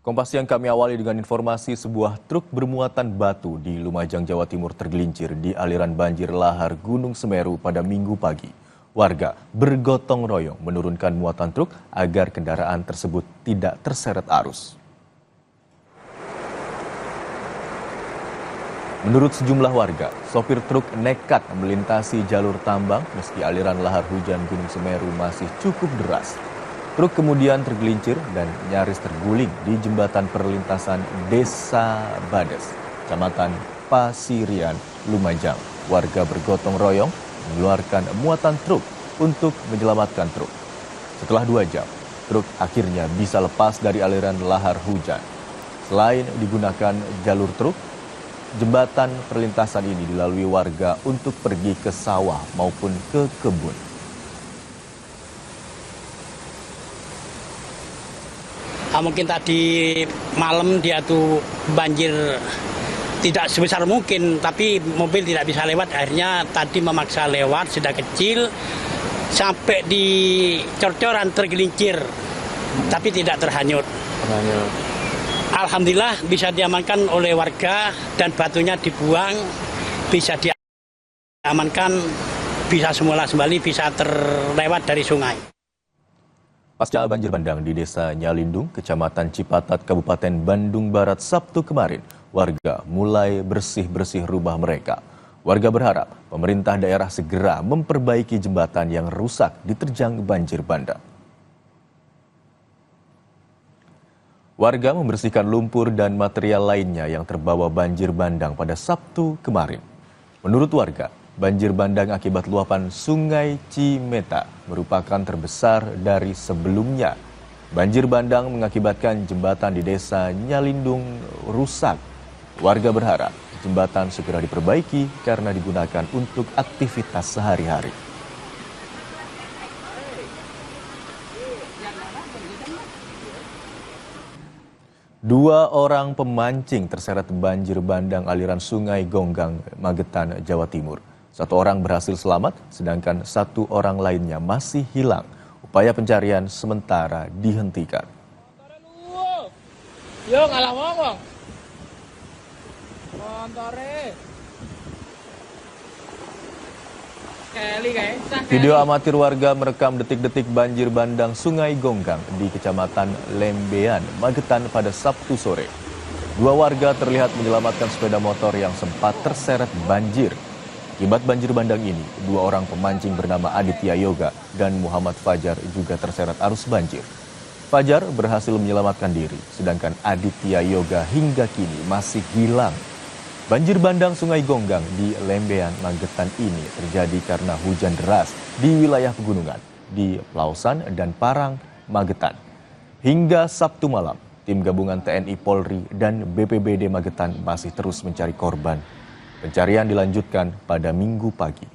Kompas Siang kami awali dengan informasi sebuah truk bermuatan batu di Lumajang, Jawa Timur tergelincir di aliran banjir lahar Gunung Semeru pada Minggu pagi. Warga bergotong royong menurunkan muatan truk agar kendaraan tersebut tidak terseret arus. Menurut sejumlah warga, sopir truk nekat melintasi jalur tambang meski aliran lahar hujan Gunung Semeru masih cukup deras. Truk kemudian tergelincir dan nyaris terguling di jembatan perlintasan Desa Bades, Kecamatan Pasirian, Lumajang. Warga bergotong royong mengeluarkan muatan truk untuk menyelamatkan truk. Setelah 2 jam, truk akhirnya bisa lepas dari aliran lahar hujan. Selain digunakan jalur truk, jembatan perlintasan ini dilalui warga untuk pergi ke sawah maupun ke kebun. Mungkin tadi malam dia tuh banjir tidak sebesar mungkin, tapi mobil tidak bisa lewat. Akhirnya tadi memaksa lewat, sudah kecil, sampai di cor-coran tergelincir, tapi tidak terhanyut. Alhamdulillah bisa diamankan oleh warga dan batunya dibuang, bisa diamankan, bisa semula kembali, bisa terlewat dari sungai. Pasca banjir bandang di Desa Nyalindung, Kecamatan Cipatat, Kabupaten Bandung Barat, Sabtu kemarin, warga mulai bersih-bersih rumah mereka. Warga berharap pemerintah daerah segera memperbaiki jembatan yang rusak diterjang banjir bandang. Warga membersihkan lumpur dan material lainnya yang terbawa banjir bandang pada Sabtu kemarin. Menurut warga, banjir bandang akibat luapan Sungai Cimeta merupakan terbesar dari sebelumnya. Banjir bandang mengakibatkan jembatan di Desa Nyalindung rusak. Warga berharap jembatan segera diperbaiki karena digunakan untuk aktivitas sehari-hari. Dua orang pemancing terseret banjir bandang aliran Sungai Gonggang, Magetan, Jawa Timur. 1 orang berhasil selamat, sedangkan 1 orang lainnya masih hilang. Upaya pencarian sementara dihentikan. Video amatir warga merekam detik-detik banjir bandang Sungai Gonggang di Kecamatan Lembean, Magetan pada Sabtu sore. 2 warga terlihat menyelamatkan sepeda motor yang sempat terseret banjir. Akibat banjir bandang ini, 2 orang pemancing bernama Aditya Yoga dan Muhammad Fajar juga terseret arus banjir. Fajar berhasil menyelamatkan diri, sedangkan Aditya Yoga hingga kini masih hilang. Banjir bandang Sungai Gonggang di Lembean, Magetan ini terjadi karena hujan deras di wilayah pegunungan di Plausan dan Parang, Magetan. Hingga Sabtu malam, tim gabungan TNI Polri dan BPBD Magetan masih terus mencari korban. Pencarian dilanjutkan pada Minggu pagi.